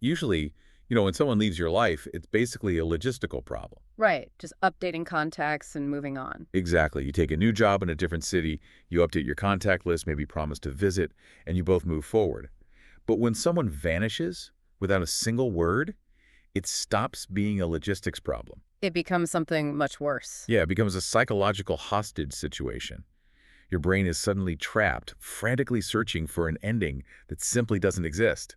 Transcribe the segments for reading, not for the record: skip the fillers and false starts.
Usually, when someone leaves your life, it's basically a logistical problem. Right, just updating contacts and moving on. Exactly. You take a new job in a different city, you update your contact list, maybe promise to visit, and you both move forward. But when someone vanishes without a single word, it stops being a logistics problem. It becomes something much worse. Yeah, it becomes a psychological hostage situation. Your brain is suddenly trapped, frantically searching for an ending that simply doesn't exist.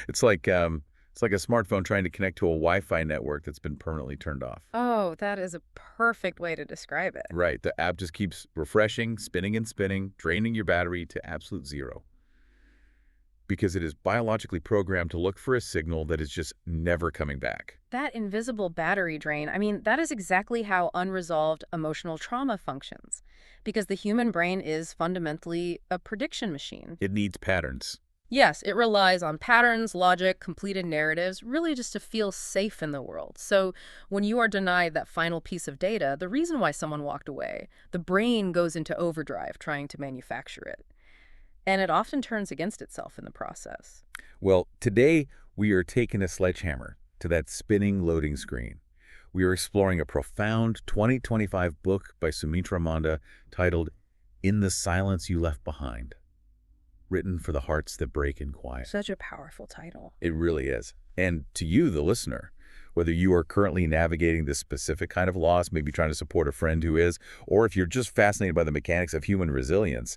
It's like a smartphone trying to connect to a Wi-Fi network that's been permanently turned off. Oh, that is a perfect way to describe it. Right, the app just keeps refreshing, spinning and spinning, draining your battery to absolute zero. Because it is biologically programmed to look for a signal that is just never coming back. That invisible battery drain, I mean, that is exactly how unresolved emotional trauma functions. Because the human brain is fundamentally a prediction machine. It needs patterns. Yes, it relies on patterns, logic, completed narratives, really just to feel safe in the world. So when you are denied that final piece of data, the reason why someone walked away, the brain goes into overdrive trying to manufacture it. And it often turns against itself in the process. Well, today we are taking a sledgehammer to that spinning loading screen. We are exploring a profound 2025 book by Sumitra Manda titled In the Silence You Left Behind, written for the hearts that break in quiet. Such a powerful title. It really is. And to you, the listener, whether you are currently navigating this specific kind of loss, maybe trying to support a friend who is, or if you're just fascinated by the mechanics of human resilience,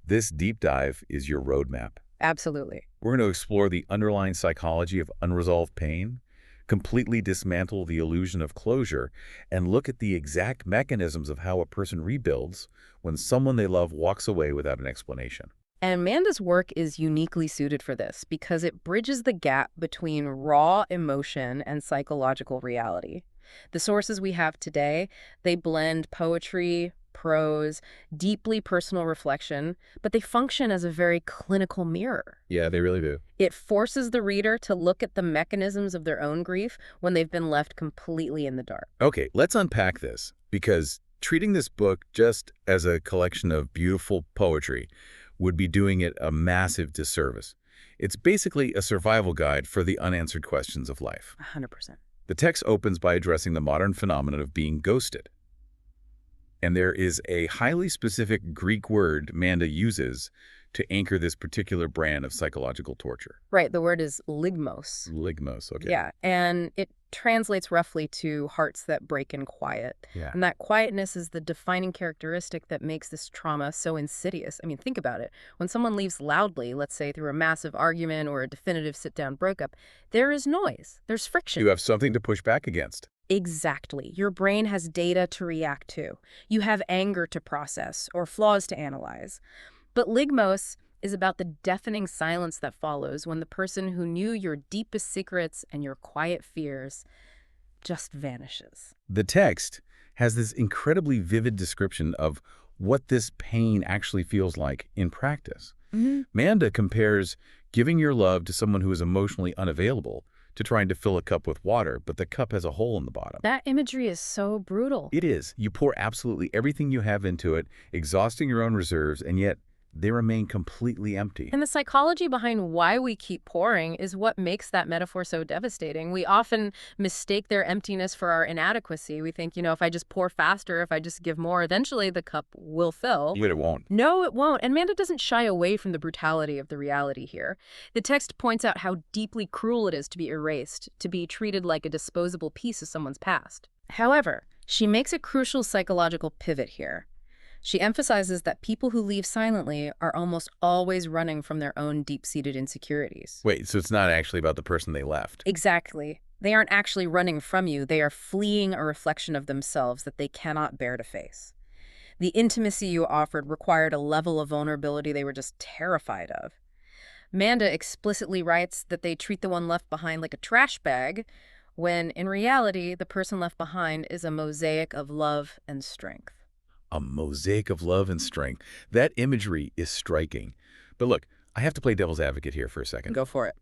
this deep dive is your roadmap. Absolutely. We're going to explore the underlying psychology of unresolved pain, completely dismantle the illusion of closure, and look at the exact mechanisms of how a person rebuilds when someone they love walks away without an explanation. And Manda's work is uniquely suited for this because it bridges the gap between raw emotion and psychological reality. The sources we have today, they blend poetry, prose, deeply personal reflection, but they function as a very clinical mirror. Yeah, they really do. It forces the reader to look at the mechanisms of their own grief when they've been left completely in the dark. Okay, let's unpack this, because treating this book just as a collection of beautiful poetry would be doing it a massive disservice. It's basically a survival guide for the unanswered questions of life. 100%. The text opens by addressing the modern phenomenon of being ghosted. And there is a highly specific Greek word Manda uses to anchor this particular brand of psychological torture. Right, the word is ligmos. Ligmos, okay. Yeah, and it translates roughly to hearts that break in quiet. Yeah. And that quietness is the defining characteristic that makes this trauma so insidious. I mean, think about it. When someone leaves loudly, let's say through a massive argument or a definitive sit-down breakup, there is noise. There's friction. You have something to push back against. Exactly. Your brain has data to react to. You have anger to process or flaws to analyze. But ligmos is about the deafening silence that follows when the person who knew your deepest secrets and your quiet fears just vanishes. The text has this incredibly vivid description of what this pain actually feels like in practice. Manda compares giving your love to someone who is emotionally unavailable to trying to fill a cup with water, but the cup has a hole in the bottom. That imagery is so brutal. It is. You pour absolutely everything you have into it, exhausting your own reserves, and yet they remain completely empty. And the psychology behind why we keep pouring is what makes that metaphor so devastating. We often mistake their emptiness for our inadequacy. We think, if I just pour faster, if I just give more, eventually the cup will fill. But it won't. No, it won't. And Manda doesn't shy away from the brutality of the reality here. The text points out how deeply cruel it is to be erased, to be treated like a disposable piece of someone's past. However, she makes a crucial psychological pivot here. She emphasizes that people who leave silently are almost always running from their own deep-seated insecurities. Wait, so it's not actually about the person they left? Exactly. They aren't actually running from you. They are fleeing a reflection of themselves that they cannot bear to face. The intimacy you offered required a level of vulnerability they were just terrified of. Manda explicitly writes that they treat the one left behind like a trash bag, when in reality, the person left behind is a mosaic of love and strength. A mosaic of love and strength. That imagery is striking. But look, I have to play devil's advocate here for a second. Go for it.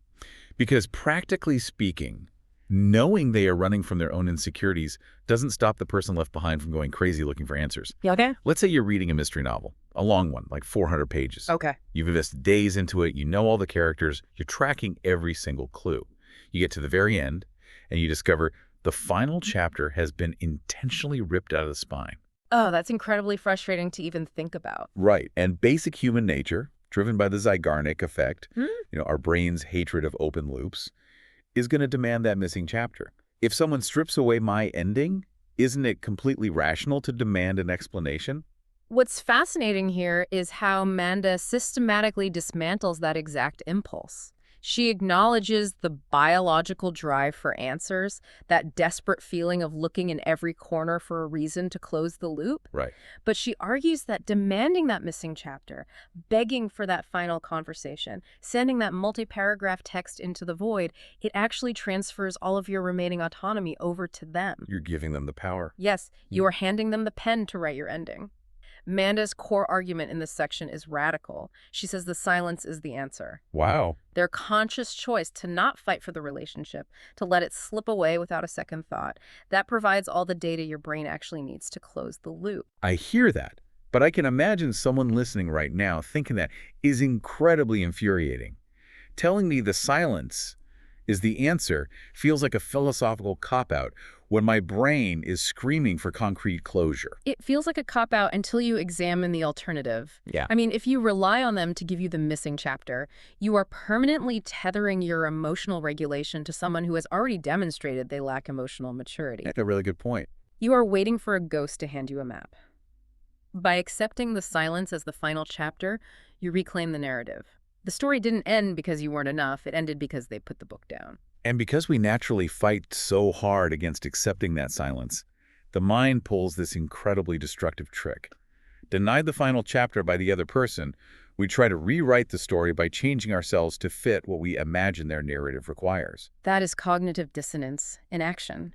Because practically speaking, Knowing they are running from their own insecurities doesn't stop the person left behind from going crazy looking for answers. Yeah, okay. Let's say you're reading a mystery novel, a long one, like 400 pages. Okay. You've invested days into it, you know all the characters, you're tracking every single clue. You get to the very end, and you discover the final chapter has been intentionally ripped out of the spine. Oh, that's incredibly frustrating to even think about. Right, and basic human nature, driven by the Zeigarnik effect, Hmm? our brain's hatred of open loops, is going to demand that missing chapter. If someone strips away my ending, isn't it completely rational to demand an explanation? What's fascinating here is how Manda systematically dismantles that exact impulse. She acknowledges the biological drive for answers, that desperate feeling of looking in every corner for a reason to close the loop. Right. But she argues that demanding that missing chapter, begging for that final conversation, sending that multi-paragraph text into the void, it actually transfers all of your remaining autonomy over to them. You're giving them the power. Yes, you are handing them the pen to write your ending. Manda's core argument in this section is radical. She says the silence is the answer. Wow. Their conscious choice to not fight for the relationship, to let it slip away without a second thought, that provides all the data your brain actually needs to close the loop. I hear that, but I can imagine someone listening right now thinking that is incredibly infuriating. Telling me the silence is the answer feels like a philosophical cop-out when my brain is screaming for concrete closure. It feels like a cop-out until you examine the alternative. Yeah. I mean, if you rely on them to give you the missing chapter, you are permanently tethering your emotional regulation to someone who has already demonstrated they lack emotional maturity. That's a really good point. You are waiting for a ghost to hand you a map. By accepting the silence as the final chapter, you reclaim the narrative. The story didn't end because you weren't enough. It ended because they put the book down. And because we naturally fight so hard against accepting that silence, the mind pulls this incredibly destructive trick. Denied the final chapter by the other person, we try to rewrite the story by changing ourselves to fit what we imagine their narrative requires. That is cognitive dissonance in action.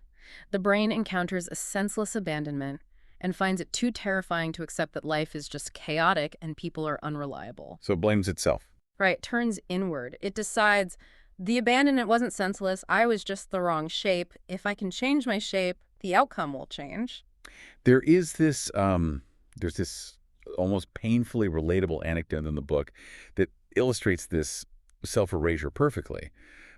The brain encounters a senseless abandonment and finds it too terrifying to accept that life is just chaotic and people are unreliable. So it blames itself. Right, turns inward. It decides, the abandonment wasn't senseless, I was just the wrong shape. If I can change my shape, the outcome will change. There is this, there's this almost painfully relatable anecdote in the book that illustrates this self-erasure perfectly.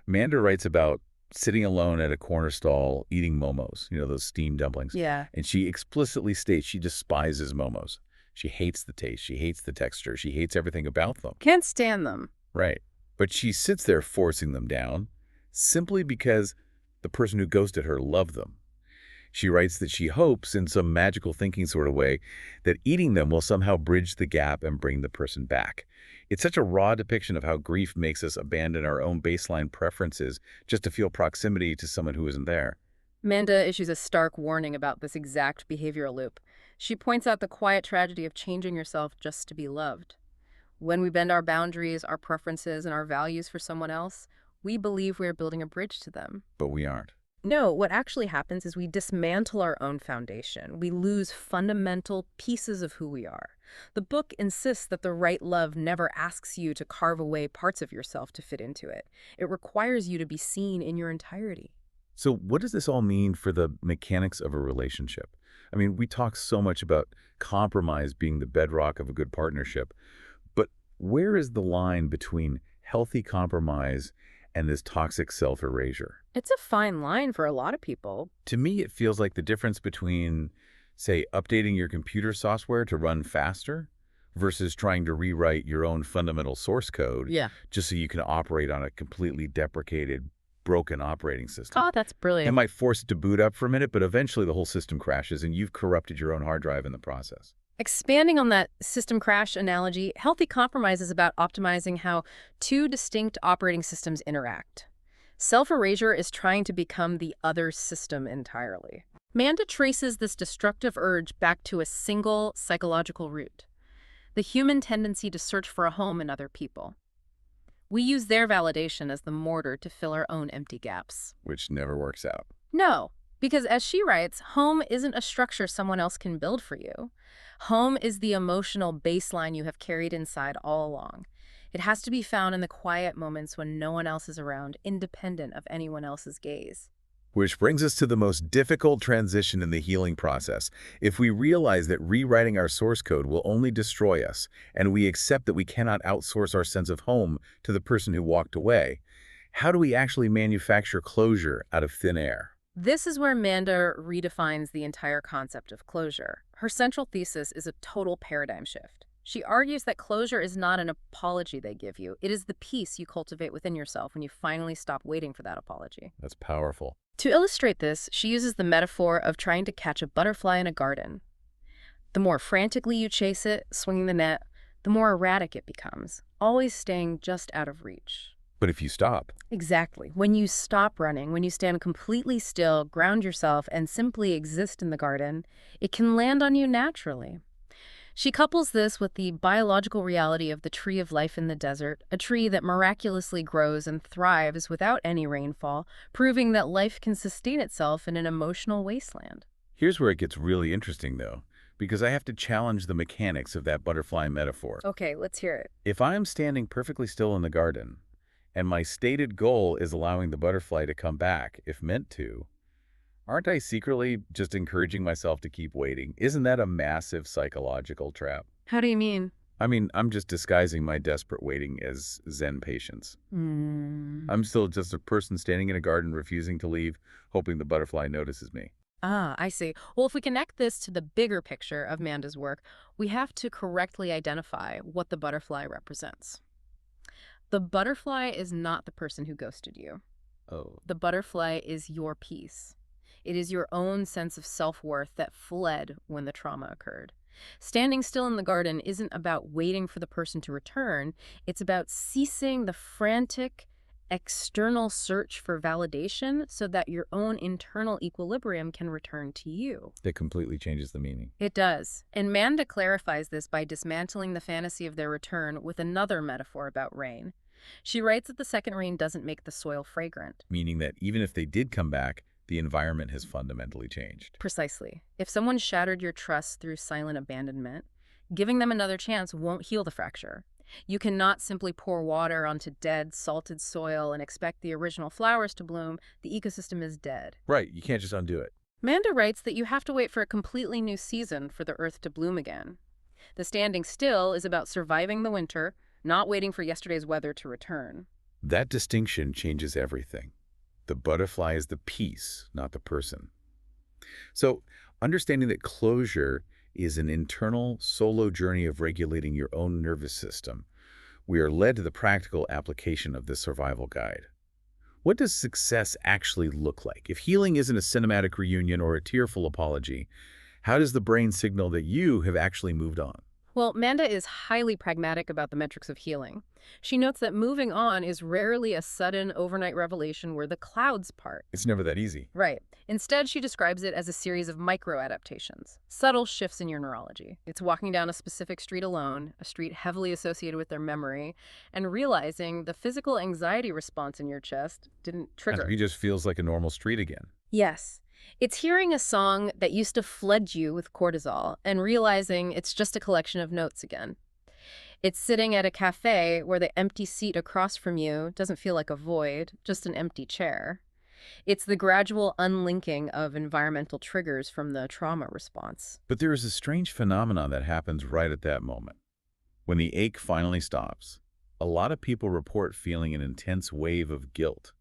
Manda writes about sitting alone at a corner stall eating momos, those steamed dumplings. Yeah. And she explicitly states she despises momos. She hates the taste, she hates the texture, she hates everything about them. Can't stand them. Right. But she sits there forcing them down simply because the person who ghosted her loved them. She writes that she hopes, in some magical thinking sort of way, that eating them will somehow bridge the gap and bring the person back. It's such a raw depiction of how grief makes us abandon our own baseline preferences just to feel proximity to someone who isn't there. Manda issues a stark warning about this exact behavioral loop. She points out the quiet tragedy of changing yourself just to be loved. When we bend our boundaries, our preferences, and our values for someone else, we believe we're building a bridge to them. But we aren't. No, what actually happens is we dismantle our own foundation. We lose fundamental pieces of who we are. The book insists that the right love never asks you to carve away parts of yourself to fit into it. It requires you to be seen in your entirety. So what does this all mean for the mechanics of a relationship? I mean, we talk so much about compromise being the bedrock of a good partnership, but where is the line between healthy compromise and this toxic self-erasure? It's a fine line for a lot of people. To me, it feels like the difference between, say, updating your computer software to run faster versus trying to rewrite your own fundamental source code just so you can operate on a completely deprecated, broken operating system. Oh, that's brilliant. It might force it to boot up for a minute, but eventually the whole system crashes and you've corrupted your own hard drive in the process. Expanding on that system crash analogy, healthy compromise is about optimizing how two distinct operating systems interact. Self-erasure is trying to become the other system entirely. Manda traces this destructive urge back to a single psychological root: the human tendency to search for a home in other people. We use their validation as the mortar to fill our own empty gaps. Which never works out. No, because as she writes, home isn't a structure someone else can build for you. Home is the emotional baseline you have carried inside all along. It has to be found in the quiet moments when no one else is around, independent of anyone else's gaze. Which brings us to the most difficult transition in the healing process. If we realize that rewriting our source code will only destroy us, and we accept that we cannot outsource our sense of home to the person who walked away, how do we actually manufacture closure out of thin air? This is where Manda redefines the entire concept of closure. Her central thesis is a total paradigm shift. She argues that closure is not an apology they give you. It is the peace you cultivate within yourself when you finally stop waiting for that apology. That's powerful. To illustrate this, she uses the metaphor of trying to catch a butterfly in a garden. The more frantically you chase it, swinging the net, the more erratic it becomes, always staying just out of reach. But if you stop, Exactly. When you stop running, when you stand completely still, ground yourself, and simply exist in the garden, it can land on you naturally. She couples this with the biological reality of the tree of life in the desert, a tree that miraculously grows and thrives without any rainfall, proving that life can sustain itself in an emotional wasteland. here's where it gets really interesting, though, because I have to challenge the mechanics of that butterfly metaphor. Okay, let's hear it. If I am standing perfectly still in the garden, and my stated goal is allowing the butterfly to come back, if meant to, aren't I secretly just encouraging myself to keep waiting? Isn't that a massive psychological trap? How do you mean? I mean, I'm just disguising my desperate waiting as Zen patience. I'm still just a person standing in a garden refusing to leave, hoping the butterfly notices me. Ah, I see. Well, if we connect this to the bigger picture of Manda's work, we have to correctly identify what the butterfly represents. The butterfly is not the person who ghosted you. Oh, The butterfly is your peace. It is your own sense of self-worth that fled when the trauma occurred. Standing still in the garden isn't about waiting for the person to return. It's about ceasing the frantic, external search for validation so that your own internal equilibrium can return to you. that completely changes the meaning. It does. And Manda clarifies this by dismantling the fantasy of their return with another metaphor about rain. She writes that the second rain doesn't make the soil fragrant. Meaning that even if they did come back, the environment has fundamentally changed. Precisely. If someone shattered your trust through silent abandonment, giving them another chance won't heal the fracture. You cannot simply pour water onto dead, salted soil and expect the original flowers to bloom. The ecosystem is dead. Right, you can't just undo it. Manda writes that you have to wait for a completely new season for the earth to bloom again. The standing still is about surviving the winter, not waiting for yesterday's weather to return. That distinction changes everything. The butterfly is the piece, not the person. So, understanding that closure is an internal, solo journey of regulating your own nervous system, we are led to the practical application of this survival guide. What does success actually look like? If healing isn't a cinematic reunion or a tearful apology, how does the brain signal that you have actually moved on? Well, Manda is highly pragmatic about the metrics of healing. She notes that moving on is rarely a sudden overnight revelation where the clouds part. It's never that easy. Right. Instead, she describes it as a series of micro-adaptations, subtle shifts in your neurology. It's walking down a specific street alone, a street heavily associated with their memory, and realizing the physical anxiety response in your chest didn't trigger. It just feels like a normal street again. Yes. It's hearing a song that used to flood you with cortisol and realizing it's just a collection of notes again. It's sitting at a cafe where the empty seat across from you doesn't feel like a void, just an empty chair. It's the gradual unlinking of environmental triggers from the trauma response. But there is a strange phenomenon that happens right at that moment. When the ache finally stops, a lot of people report feeling an intense wave of guilt.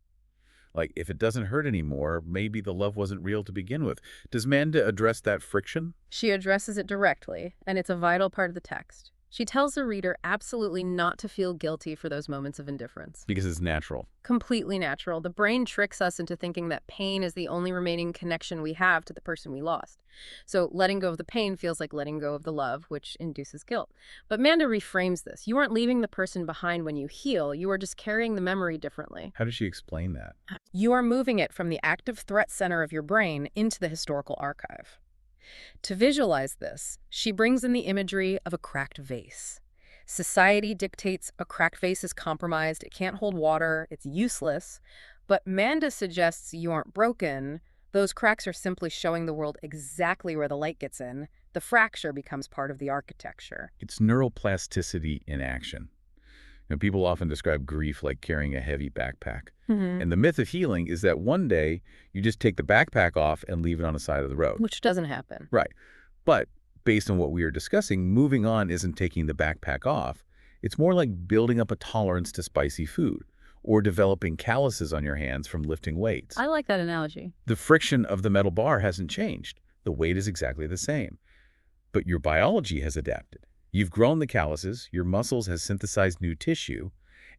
Like, if it doesn't hurt anymore, maybe the love wasn't real to begin with. Does Manda address that friction? She addresses it directly, and it's a vital part of the text. She tells the reader absolutely not to feel guilty for those moments of indifference. Because it's natural. Completely natural. The brain tricks us into thinking that pain is the only remaining connection we have to the person we lost. So letting go of the pain feels like letting go of the love, which induces guilt. But Manda reframes this. You aren't leaving the person behind when you heal. You are just carrying the memory differently. How does she explain that? You are moving it from the active threat center of your brain into the historical archive. To visualize this, she brings in the imagery of a cracked vase. Society dictates a cracked vase is compromised, it can't hold water, it's useless. But Manda suggests you aren't broken. Those cracks are simply showing the world exactly where the light gets in. The fracture becomes part of the architecture. It's neuroplasticity in action. People often describe grief like carrying a heavy backpack. Hmm. And the myth of healing is that one day you just take the backpack off and leave it on the side of the road. Which doesn't happen. Right. But based on what we are discussing, moving on isn't taking the backpack off. It's more like building up a tolerance to spicy food or developing calluses on your hands from lifting weights. I like that analogy. The friction of the metal bar hasn't changed. The weight is exactly the same. But your biology has adapted. You've grown the calluses, your muscles has synthesized new tissue,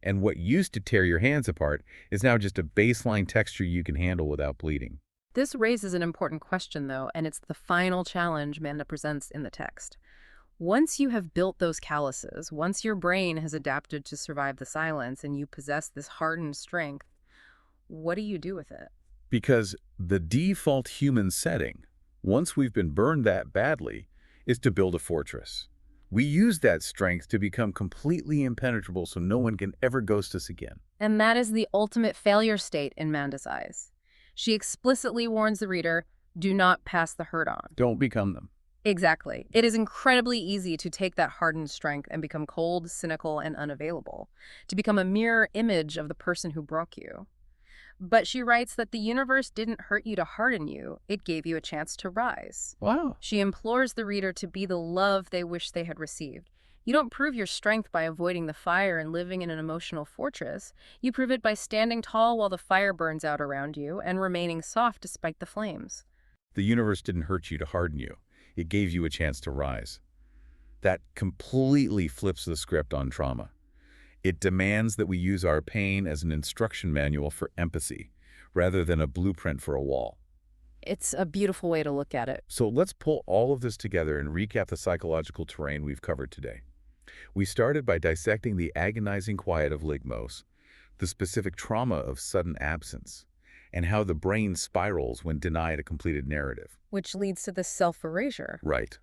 and what used to tear your hands apart is now just a baseline texture you can handle without bleeding. This raises an important question, though, and it's the final challenge Manda presents in the text. Once you have built those calluses, once your brain has adapted to survive the silence and you possess this hardened strength, what do you do with it? Because the default human setting, once we've been burned that badly, is to build a fortress. We use that strength to become completely impenetrable so no one can ever ghost us again. And that is the ultimate failure state in Manda's eyes. She explicitly warns the reader, do not pass the hurt on. Don't become them. Exactly. It is incredibly easy to take that hardened strength and become cold, cynical, and unavailable, to become a mirror image of the person who broke you. But she writes that the universe didn't hurt you to harden you, it gave you a chance to rise. Wow. She implores the reader to be the love they wish they had received. You don't prove your strength by avoiding the fire and living in an emotional fortress. You prove it by standing tall while the fire burns out around you and remaining soft despite the flames. The universe didn't hurt you to harden you. It gave you a chance to rise. That completely flips the script on trauma. It demands that we use our pain as an instruction manual for empathy, rather than a blueprint for a wall. It's a beautiful way to look at it. So let's pull all of this together and recap the psychological terrain we've covered today. We started by dissecting the agonizing quiet of ligmos, the specific trauma of sudden absence, and how the brain spirals when denied a completed narrative. Which leads to the self-erasure. Right.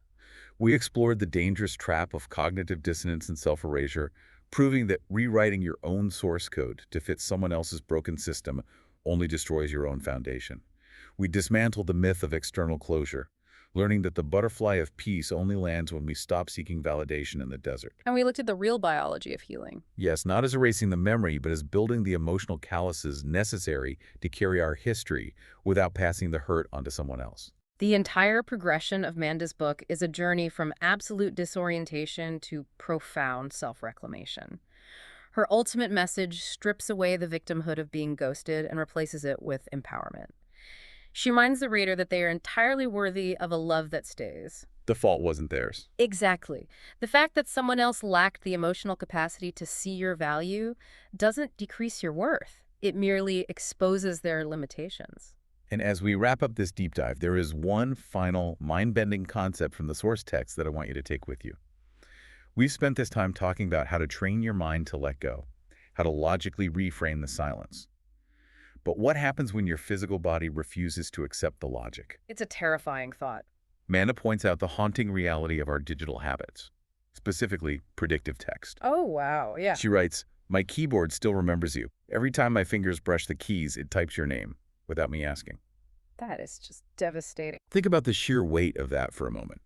We explored the dangerous trap of cognitive dissonance and self-erasure, proving that rewriting your own source code to fit someone else's broken system only destroys your own foundation. We dismantled the myth of external closure, learning that the butterfly of peace only lands when we stop seeking validation in the desert. And we looked at the real biology of healing. Yes, not as erasing the memory, but as building the emotional calluses necessary to carry our history without passing the hurt onto someone else. The entire progression of Manda's book is a journey from absolute disorientation to profound self-reclamation. Her ultimate message strips away the victimhood of being ghosted and replaces it with empowerment. She reminds the reader that they are entirely worthy of a love that stays. The fault wasn't theirs. Exactly. The fact that someone else lacked the emotional capacity to see your value doesn't decrease your worth. It merely exposes their limitations. And as we wrap up this deep dive, there is one final mind-bending concept from the source text that I want you to take with you. We've spent this time talking about how to train your mind to let go, how to logically reframe the silence. But what happens when your physical body refuses to accept the logic? It's a terrifying thought. Manda points out the haunting reality of our digital habits, specifically predictive text. Oh, wow. Yeah. She writes, "My keyboard still remembers you. Every time my fingers brush the keys, it types your name, without me asking." That is just devastating. Think about the sheer weight of that for a moment.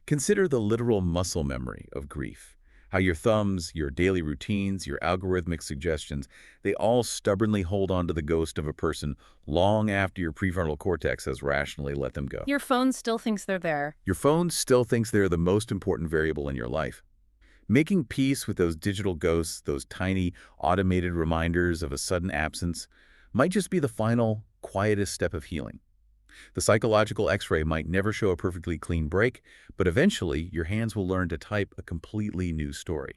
Consider the literal muscle memory of grief. How your thumbs, your daily routines, your algorithmic suggestions, they all stubbornly hold on to the ghost of a person long after your prefrontal cortex has rationally let them go. Your phone still thinks they're there. Your phone still thinks they're the most important variable in your life. Making peace with those digital ghosts, those tiny automated reminders of a sudden absence, might just be the final, quietest step of healing. The psychological X-ray might never show a perfectly clean break, but eventually your hands will learn to type a completely new story.